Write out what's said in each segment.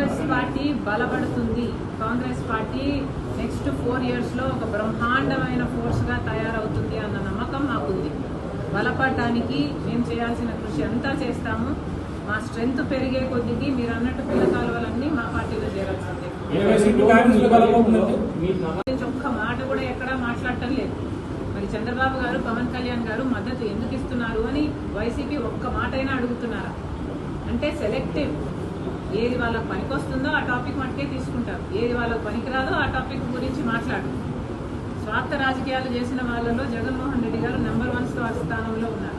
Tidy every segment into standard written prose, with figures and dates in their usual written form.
Congress party బలపడుతుంది. Congress party next 4 yearsలో ఒక బ్రహ్మాండమైన ఫోర్స్గా తయారవుతుంది అన్న నమ్మకం మాకుంది. బలపడటానికి మేము చేయాల్సిన కృషి అంతా చేస్తాము. మా స్ట్రెంగ్త్ పెరిగే కొద్దికి మీరు అన్నట్టు పిల్ల కాలువలన్నీ మా పార్టీలో చేరాల్సిందే. ఒక్క మాట కూడా ఎక్కడా మాట్లాడటం లేదు. మరి చంద్రబాబు గారు, పవన్ కళ్యాణ్ గారు మద్దతు ఎందుకు ఇస్తున్నారు అని వైసీపీ ఒక్క మాట అయినా అడుగుతున్నారా? అంటే సెలెక్టివ్. ఏది వాళ్ళకి పనికొస్తుందో ఆ టాపిక్ మటుకే తీసుకుంటారు, ఏది వాళ్ళకి పనికిరాదో ఆ టాపిక్ గురించి మాట్లాడు. స్వార్థ రాజకీయాలు చేసిన వాళ్ళలో జగన్మోహన్ రెడ్డి గారు నెంబర్ 1 స్థానంలో ఉన్నారు.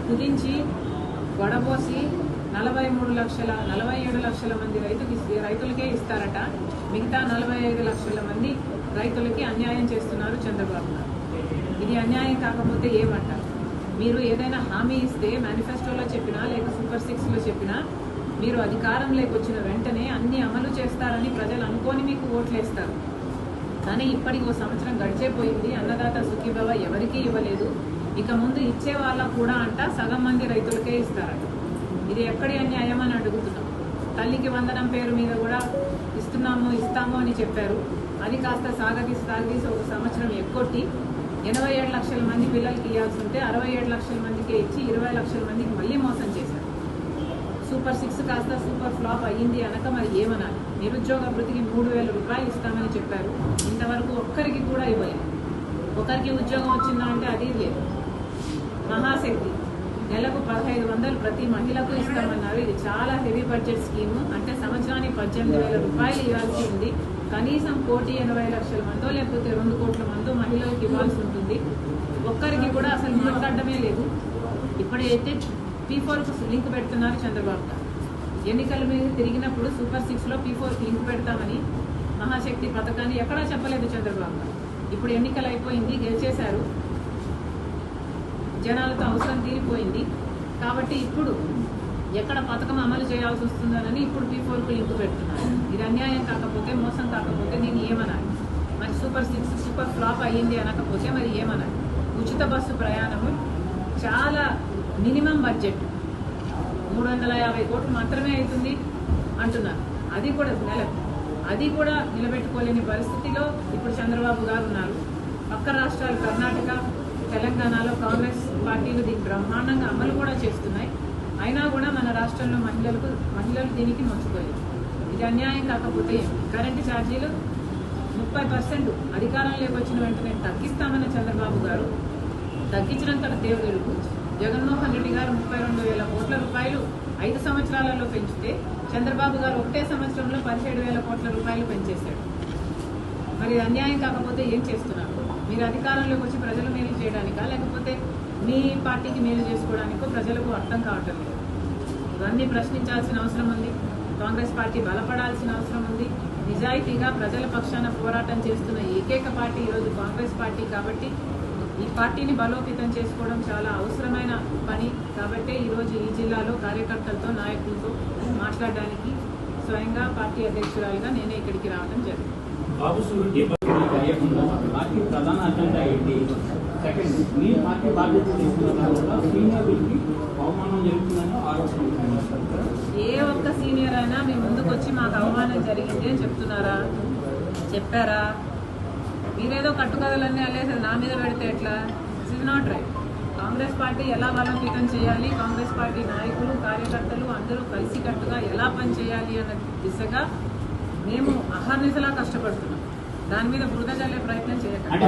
కుదించి గొడబోసి 47 లక్షల మంది రైతులకే ఇస్తారట. మిగతా 45 లక్షల మంది రైతులకి అన్యాయం చేస్తున్నారు చంద్రబాబు గారు. ఇది అన్యాయం కాకపోతే ఏమంటారు? మీరు ఏదైనా హామీ ఇస్తే మేనిఫెస్టోలో చెప్పినా లేక సూపర్ 6లో చెప్పినా మీరు అధికారంలోకి వచ్చిన వెంటనే అన్ని అమలు చేస్తారని ప్రజలు అనుకోని మీకు ఓట్లేస్తారు. కానీ ఇప్పటికి 1 సంవత్సరం గడిచేపోయింది. అన్నదాత సుఖీభవ ఎవరికీ ఇవ్వలేదు. ఇక ముందు ఇచ్చే వాళ్ళకు కూడా అంట సగం మంది రైతులకే ఇస్తారట. ఇది ఎక్కడి అన్యాయం అని అడుగుతున్నాం. తల్లికి వందనం పేరు మీద కూడా ఇస్తాము అని చెప్పారు. అది కాస్త సాగదీసి 1 సంవత్సరం ఎక్కొట్టి 87 లక్షల మంది పిల్లలకి ఇవ్వాల్సి ఉంటే 67 లక్షల మందికే ఇచ్చి 20 లక్షల మందికి మళ్ళీ మోసం చేశారు. సూపర్ 6 కాస్త సూపర్ ఫ్లాప్ అయ్యింది అనక మరి ఏమనాలి? నిరుద్యోగ వృత్తికి 3,000 రూపాయలు ఇస్తామని చెప్పారు. ఇంతవరకు ఒక్కరికి కూడా ఇవ్వలేదు. ఒకరికి ఉద్యోగం వచ్చిందా అంటే అది లేదు. మహాశక్తి నెలకు 1,500 ప్రతి మహిళకు ఇస్తామన్నారు. ఇది చాలా హెవీ బడ్జెట్ స్కీము. అంటే సంవత్సరానికి 18,000 రూపాయలు ఇవ్వాల్సి ఉంది. కనీసం 1,80,00,000 మందో లేకపోతే 2 కోట్ల మందో మహిళలకు ఇవ్వాల్సి ఉంటుంది. ఒక్కరికి కూడా అసలు మాట్లాడటమే లేదు. ఇప్పుడైతే P4కు లింక్ పెడుతున్నారు చంద్రబాబు గారు. ఎన్నికల మీద తిరిగినప్పుడు సూపర్ 6లో P4కి లింక్ పెడతామని మహాశక్తి పథకాన్ని ఎక్కడా చెప్పలేదు చంద్రబాబు గారు. ఇప్పుడు ఎన్నికలు అయిపోయింది, గెలిచేశారు, జనాలతో అవసరం తీరిపోయింది. కాబట్టి ఇప్పుడు ఎక్కడ పథకం అమలు చేయాల్సి వస్తుందనని ఇప్పుడు P4కు లింక్ పెడుతున్నారు. ఇది అన్యాయం కాకపోతే, మోసం కాకపోతే నేను ఏమనాలి? మరి సూపర్ 6 సూపర్ ఫ్లాప్ అయ్యింది అనకపోతే మరి ఏమనాలి? ఉచిత బస్సు ప్రయాణము చాలా మినిమం బడ్జెట్ 350 కోట్లు మాత్రమే అవుతుంది అంటున్నారు. అది కూడా నిలబెట్టుకోలేని పరిస్థితిలో ఇప్పుడు చంద్రబాబు గారు ఉన్నారు. పక్క రాష్ట్రాలు కర్ణాటక, తెలంగాణలో కాంగ్రెస్ పార్టీలు దీన్ని బ్రహ్మాండంగా అమలు కూడా చేస్తున్నాయి. అయినా కూడా మన రాష్ట్రంలో మహిళలు దీనికి నొచ్చుకోలేదు. ఇది అన్యాయం కాకపోతే కరెంటు ఛార్జీలు 30% అధికారంలోకి వచ్చిన వెంటనే తగ్గిస్తామన్న చంద్రబాబు గారు తగ్గించినంత దేవుడు జగన్మోహన్ రెడ్డి గారు 32,000 కోట్ల రూపాయలు 5 సంవత్సరాలలో పెంచితే చంద్రబాబు గారు ఒకటే సంవత్సరంలో 17,000 కోట్ల రూపాయలు పెంచేశాడు. మరి అన్యాయం కాకపోతే ఏం చేస్తున్నారు? మీరు అధికారంలోకి వచ్చి ప్రజలు మేలు చేయడానికా లేకపోతే మీ పార్టీకి మేలు చేసుకోవడానికో ప్రజలకు అర్థం కావటం లేదు. ఇవన్నీ ప్రశ్నించాల్సిన అవసరం ఉంది. కాంగ్రెస్ పార్టీ బలపడాల్సిన అవసరం ఉంది. నిజాయితీగా ప్రజల పక్షాన పోరాటం చేస్తున్న ఏకైక పార్టీ ఈరోజు కాంగ్రెస్ పార్టీ. కాబట్టి ఈ పార్టీని బలోపేతం చేసుకోవడం చాలా అవసరమైన పని. కాబట్టి ఈరోజు ఈ జిల్లాలో కార్యకర్తలతో, నాయకులతో మాట్లాడడానికి స్వయంగా పార్టీ అధ్యక్షురాలుగా నేనే ఇక్కడికి రావడం జరిగింది. ఏ ఒక్క సీనియర్ అయినా మీ ముందుకు వచ్చి మాకు అవమానం జరిగింది అని చెప్తున్నారా? చెప్పారా? మీరేదో కట్టుకథలన్నీ అల్లేసారు నా మీద పెడితే ఎట్లా? This is not right. Congress party ఎలా బలోపేతం చేయాలి, కాంగ్రెస్ పార్టీ నాయకులు, కార్యకర్తలు అందరూ కలిసికట్టుగా ఎలా పనిచేయాలి అన్న దిశగా మేము అహర్నిశలా కష్టపడుతున్నాం. దాని మీద బురద చల్లే ప్రయత్నం చేయకండి.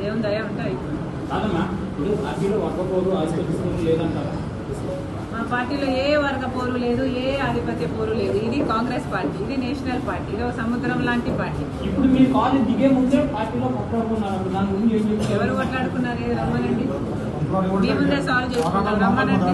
దేవుని దయ ఉంటే అయిపోయింది. మా పార్టీలో ఏ వర్గ పోరు లేదు, ఏ ఆధిపత్య పోరు లేదు. ఇది కాంగ్రెస్ పార్టీ, ఇది నేషనల్ పార్టీ, ఇది సముద్రం లాంటి పార్టీ. ఇప్పుడు మీ కాలేజ్ దిగే ముందే పార్టీలో ఎవరు కొట్లాడుకున్నారు? రమ్మనండి, మీ ముందే సాల్వ్ చేసుకుంటారు. రమ్మనండి.